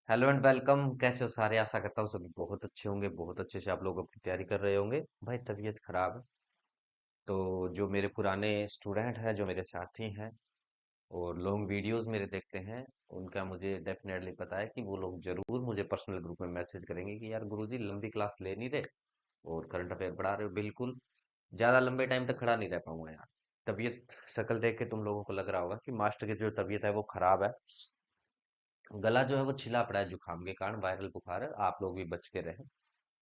Hello and welcome. कैसे हो सारे? आशा करता हूँ सभी बहुत अच्छे होंगे, बहुत अच्छे से आप लोग अपनी तैयारी कर रहे होंगे। भाई तबीयत खराब है तो जो मेरे पुराने स्टूडेंट हैं, जो मेरे साथी हैं और लॉन्ग वीडियोस मेरे देखते हैं, उनका मुझे डेफिनेटली पता है कि वो लोग जरूर मुझे पर्सनल ग्रुप में मैसेज करेंगे कि यार गुरुजी लंबी क्लास ले नहीं रहे और करंट अफेयर पढ़ा रहे हो। बिल्कुल, ज्यादा लंबे टाइम तक खड़ा नहीं रह पाऊंगा यार। तबीयत शक्ल देख के तुम लोगों को लग रहा होगा कि मास्टर की जो तबीयत है वो खराब है। गला जो है वो छिला पड़ा है जुकाम के कारण, वायरल बुखार है। आप लोग भी बच के रहें,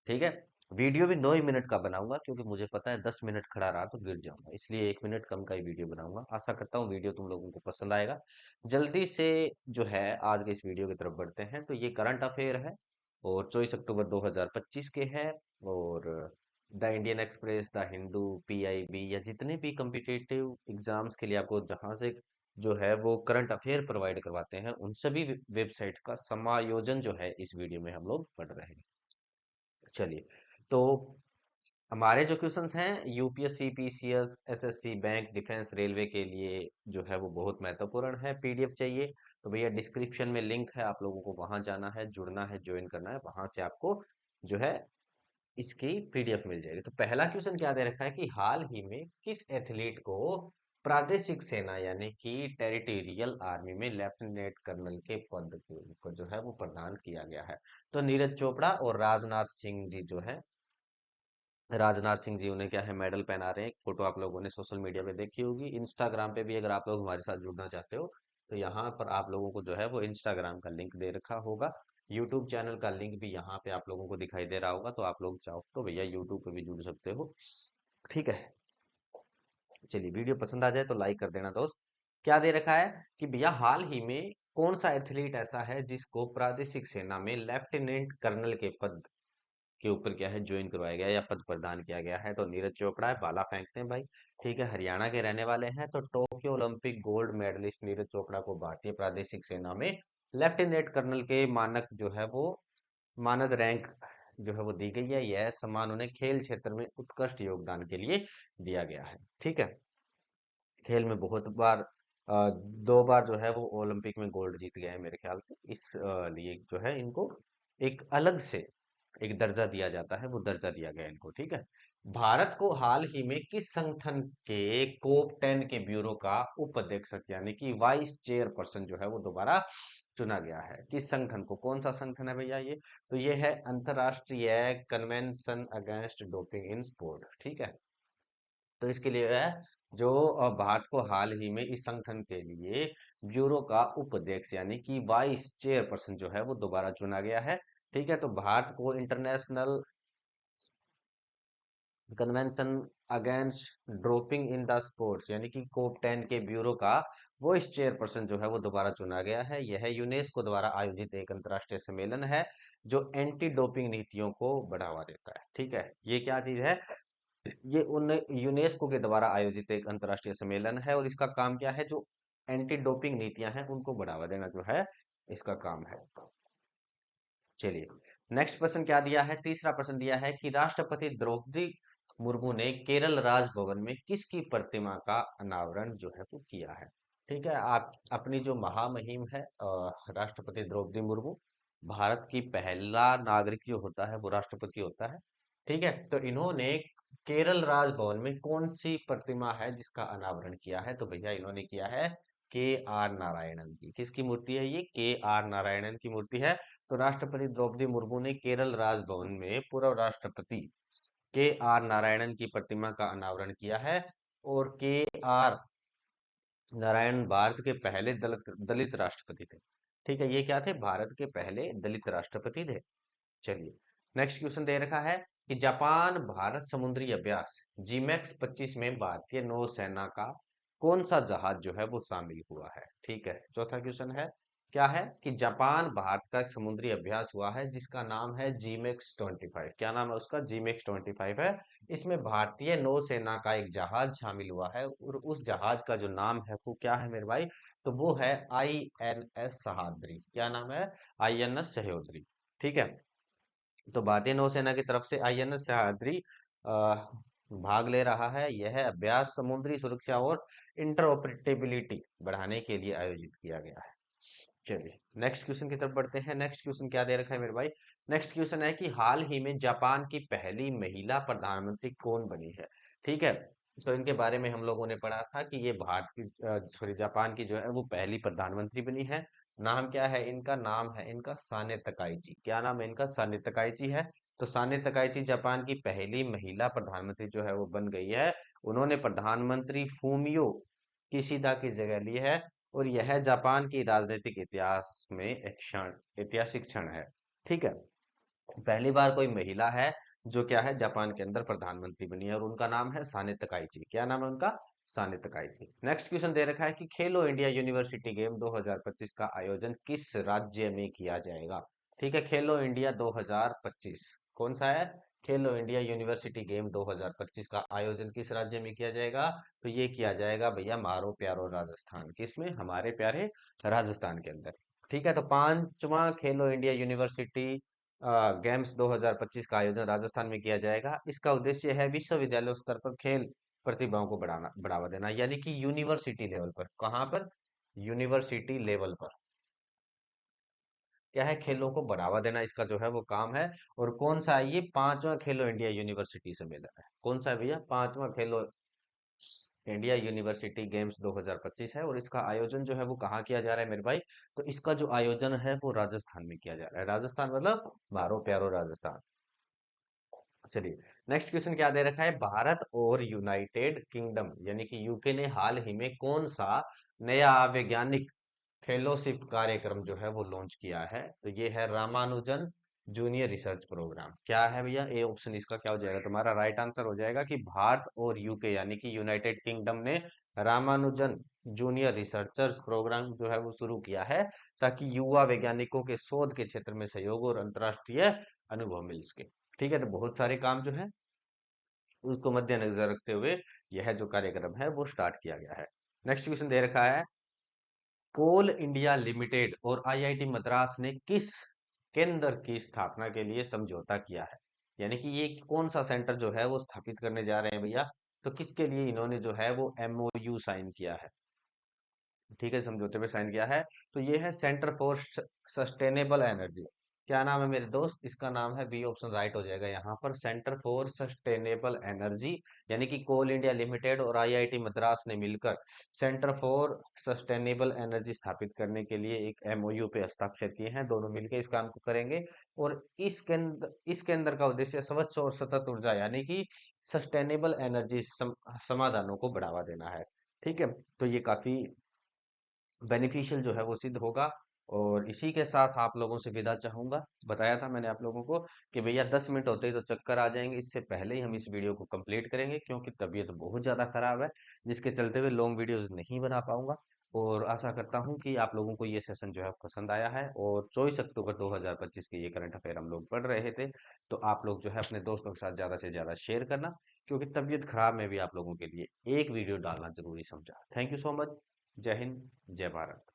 ठीक है। वीडियो भी 9 ही मिनट का बनाऊंगा क्योंकि मुझे पता है 10 मिनट खड़ा रहा तो गिर जाऊंगा, इसलिए 1 मिनट कम का ही वीडियो बनाऊंगा। आशा करता हूँ वीडियो तुम लोगों को पसंद आएगा। जल्दी से जो है आज के इस वीडियो की तरफ बढ़ते हैं। तो ये करंट अफेयर है और 24 अक्टूबर 2025 के है। और the Indian express, the Hindu, PIB या जितने भी कम्पिटिटिव एग्जाम्स के लिए आपको जहां से जो है वो करंट अफेयर प्रोवाइड करवाते हैं, उन सभी वेबसाइट का समायोजन जो है इस वीडियो में हम लोग पढ़ रहे हैं। चलिए, तो हमारे जो क्वेश्चंस हैं UPSC, PCS, SSC, bank, defence, railway के लिए जो है वो बहुत महत्वपूर्ण है। पीडीएफ चाहिए तो भैया डिस्क्रिप्शन में लिंक है, आप लोगों को वहां जाना है, जुड़ना है, ज्वाइन करना है, वहां से आपको जो है इसकी पीडीएफ मिल जाएगी। तो पहला क्वेश्चन क्या दे रखा है कि हाल ही में किस एथलीट को प्रादेशिक सेना यानी कि टेरिटोरियल आर्मी में लेफ्टिनेंट कर्नल के पद को जो है वो प्रदान किया गया है? तो नीरज चोपड़ा और राजनाथ सिंह जी जो है, राजनाथ सिंह जी उन्हें क्या है मेडल पहना रहे हैं। फोटो आप लोगों ने सोशल मीडिया पे देखी होगी, इंस्टाग्राम पे भी अगर आप लोग हमारे साथ जुड़ना चाहते हो तो यहाँ पर आप लोगों को जो है वो इंस्टाग्राम का लिंक दे रखा होगा। यूट्यूब चैनल का लिंक भी यहाँ पे आप लोगों को दिखाई दे रहा होगा, तो आप लोग चाहो तो भैया यूट्यूब पे भी जुड़ सकते हो, ठीक है। चलिए, वीडियो पसंद आ जाए तो लाइक कर देना दोस्त। क्या दे रखा है कि भैया हाल ही में कौन सा एथलीट ऐसा है जिसको प्रादेशिक सेना में लेफ्टिनेंट कर्नल के पद के ऊपर क्या है ज्वाइन करवाया गया या पद प्रदान किया गया है? तो नीरज चोपड़ा है, भाला फेंकते हैं भाई, ठीक है, हरियाणा के रहने वाले हैं। तो Tokyo Olympic gold medalist Neeraj Chopra को भारतीय प्रादेशिक सेना में लेफ्टिनेंट कर्नल के मानक जो है वो मानद रैंक जो है वो दी गई है। यह सम्मान उन्हें खेल क्षेत्र में उत्कृष्ट योगदान के लिए दिया गया है, ठीक है। खेल में बहुत बार 2 बार जो है वो ओलंपिक में गोल्ड जीत गए हैं मेरे ख्याल से। इस लिए जो है इनको एक अलग से एक दर्जा दिया जाता है, वो दर्जा दिया गया इनको, ठीक है। भारत को हाल ही में किस संगठन के कोप 10 के ब्यूरो का उपाध्यक्ष यानी कि वाइस चेयरपर्सन जो है वो दोबारा चुना गया है? किस संगठन को? कौन सा संगठन है भैया ये? तो ये है अंतरराष्ट्रीय convention against doping in sport, ठीक है। तो इसके लिए है जो भारत को हाल ही में इस संगठन के लिए ब्यूरो का उपाध्यक्ष यानी कि वाइस चेयरपर्सन जो है वो दोबारा चुना गया है, ठीक है। तो भारत को international convention against dropping in the sports यानी कि कोप 10 के ब्यूरो का वाइस चेयरपर्सन जो है वो दोबारा चुना गया है। यह यूनेस्को द्वारा आयोजित एक अंतर्राष्ट्रीय सम्मेलन है जो एंटी डोपिंग नीतियों को बढ़ावा देता है, ठीक है। ये क्या चीज है? ये उन यूनेस्को के द्वारा आयोजित एक अंतर्राष्ट्रीय सम्मेलन है और इसका काम क्या है? जो एंटी डोपिंग नीतियां हैं उनको बढ़ावा देना जो है इसका काम है। चलिए, नेक्स्ट प्रश्न क्या दिया है? तीसरा प्रश्न दिया है कि राष्ट्रपति द्रौपदी मुर्मू ने केरल राजभवन में किसकी प्रतिमा का अनावरण जो है वो किया है? ठीक है, आप अपनी जो महामहिम है राष्ट्रपति द्रौपदी मुर्मू, भारत की पहला नागरिक जो होता है वो राष्ट्रपति होता है, ठीक है। तो इन्होंने केरल राजभवन में कौन सी प्रतिमा है जिसका अनावरण किया है? तो भैया इन्होंने किया है के आर नारायणन की। किसकी मूर्ति है ये? के आर नारायणन की मूर्ति है। तो राष्ट्रपति द्रौपदी मुर्मू ने केरल राजभवन में पूर्व राष्ट्रपति के आर नारायणन की प्रतिमा का अनावरण किया है। और के आर नारायण भारत के पहले दलित दलित राष्ट्रपति थे, ठीक है। ये क्या थे? भारत के पहले दलित राष्ट्रपति थे। चलिए, नेक्स्ट क्वेश्चन दे रखा है कि जापान भारत समुद्री अभ्यास जीमैक्स 25 में भारतीय नौसेना का कौन सा जहाज जो है वो शामिल हुआ है? ठीक है, चौथा क्वेश्चन है क्या है कि जापान भारत का एक समुद्री अभ्यास हुआ है जिसका नाम है जीमैक्स 25। क्या नाम है उसका? जीमैक्स 25 है। इसमें भारतीय नौसेना का एक जहाज शामिल हुआ है और उस जहाज का जो नाम है वो क्या है मेरे भाई? तो वो है INS सह्याद्री। क्या नाम है? INS सह्याद्री, ठीक है। तो भारतीय नौसेना की तरफ से INS सह्याद्री भाग ले रहा है। यह अभ्यास समुद्री सुरक्षा और इंटरऑपरेबिलिटी बढ़ाने के लिए आयोजित किया गया है। चलिए नेक्स्ट क्वेश्चन की तरफ बढ़ते हैं। नेक्स्ट क्वेश्चन क्या दे रखा है मेरे भाई? नेक्स्ट क्वेश्चन है कि हाल ही में जापान की पहली महिला प्रधानमंत्री कौन बनी है? ठीक है, तो इनके बारे में हम लोगों ने पढ़ा था कि ये भारत की सॉरी जापान की जो है वो पहली प्रधानमंत्री बनी है। नाम क्या है इनका? नाम है इनका साने तकाइची। क्या नाम है इनका? साने तकाइची है। तो साने तकाइची जापान की पहली महिला प्रधानमंत्री जो है वो बन गई है। उन्होंने प्रधानमंत्री फूमियो किशिदा की जगह ली है। और यह जापान की राजनीतिक इतिहास में एक क्षण, ऐतिहासिक क्षण है। ठीक है, पहली बार कोई महिला है जो क्या है जापान के अंदर प्रधानमंत्री बनी है, और उनका नाम है साने तकाइची। क्या नाम है उनका? Sanae Takaichi. नेक्स्ट क्वेश्चन दे रखा है कि खेलो इंडिया यूनिवर्सिटी गेम 2025 का आयोजन किस राज्य में किया जाएगा? ठीक है, खेलो इंडिया 2025 कौन सा है? खेलो इंडिया यूनिवर्सिटी गेम 2025 का आयोजन किस राज्य में किया जाएगा? तो ये किया जाएगा भैया मारो प्यारो राजस्थान। किसमें? हमारे प्यारे राजस्थान के अंदर। ठीक है, तो पांचवा खेलो इंडिया यूनिवर्सिटी गेम्स 2025 का आयोजन राजस्थान में किया जाएगा। इसका उद्देश्य है विश्वविद्यालय स्तर पर खेल प्रतिभाओं को बढ़ावा देना, यानी कि यूनिवर्सिटी लेवल पर। कहाँ पर? यूनिवर्सिटी लेवल पर क्या है? खेलों को बढ़ावा देना इसका जो है वो काम है। और कौन सा है ये? पांचवा खेलो इंडिया यूनिवर्सिटी सम्मेलन है। कौन सा है भैया? पांचवा खेलो इंडिया यूनिवर्सिटी गेम्स 2025 है। और इसका आयोजन जो है वो कहाँ किया जा रहा है मेरे भाई? तो इसका जो आयोजन है वो राजस्थान में किया जा रहा है। राजस्थान मतलब मारो प्यारो राजस्थान। चलिए नेक्स्ट क्वेश्चन क्या दे रखा है? भारत और यूनाइटेड किंगडम यानी कि यूके ने हाल ही में कौन सा नया वैज्ञानिक फेलोशिप कार्यक्रम जो है वो लॉन्च किया है? तो ये है रामानुजन जूनियर रिसर्च प्रोग्राम। क्या है भैया? ए ऑप्शन इसका क्या हो जाएगा? तुम्हारा राइट आंसर हो जाएगा कि भारत और यूके यानी कि यूनाइटेड किंगडम ने रामानुजन जूनियर रिसर्चर्स प्रोग्राम जो है वो शुरू किया है, ताकि युवा वैज्ञानिकों के शोध के क्षेत्र में सहयोग और अंतर्राष्ट्रीय अनुभव मिल सके। ठीक है, तो बहुत सारे काम जो है उसको मद्देनजर रखते हुए यह जो कार्यक्रम है वो स्टार्ट किया गया है। नेक्स्ट क्वेश्चन दे रखा है कोल इंडिया लिमिटेड और आईआईटी मद्रास ने किस केंद्र की स्थापना के लिए समझौता किया है? यानी कि ये कौन सा सेंटर जो है वो स्थापित करने जा रहे हैं भैया? तो किसके लिए इन्होंने जो है वो एमओयू साइन किया है? ठीक है, समझौते पे साइन किया है। तो ये है सेंटर फॉर सस्टेनेबल एनर्जी। क्या नाम है मेरे दोस्त? इसका नाम है, बी ऑप्शन राइट हो जाएगा यहाँ पर, सेंटर फॉर सस्टेनेबल एनर्जी। यानी कि कोल इंडिया लिमिटेड और आईआईटी मद्रास ने मिलकर सेंटर फॉर सस्टेनेबल एनर्जी स्थापित करने के लिए एक एमओयू पे हस्ताक्षर किए हैं। दोनों मिलकर इस काम को करेंगे। और इस केंद्र का उद्देश्य स्वच्छ और सतत ऊर्जा यानी कि सस्टेनेबल एनर्जी समाधानों को बढ़ावा देना है। ठीक है, तो ये काफी बेनिफिशियल जो है वो सिद्ध होगा। और इसी के साथ आप लोगों से विदा चाहूंगा। बताया था मैंने आप लोगों को कि भैया 10 मिनट होते ही तो चक्कर आ जाएंगे, इससे पहले ही हम इस वीडियो को कंप्लीट करेंगे, क्योंकि तबीयत बहुत ज़्यादा खराब है, जिसके चलते हुए लॉन्ग वीडियोस नहीं बना पाऊंगा। और आशा करता हूं कि आप लोगों को ये सेशन जो है पसंद आया है। और 24 अक्टूबर 2025 के ये करंट अफेयर हम लोग पढ़ रहे थे, तो आप लोग जो है अपने दोस्तों के साथ ज़्यादा से ज़्यादा शेयर करना, क्योंकि तबीयत खराब में भी आप लोगों के लिए एक वीडियो डालना जरूरी समझा। Thank you so much. जय हिंद, जय भारत।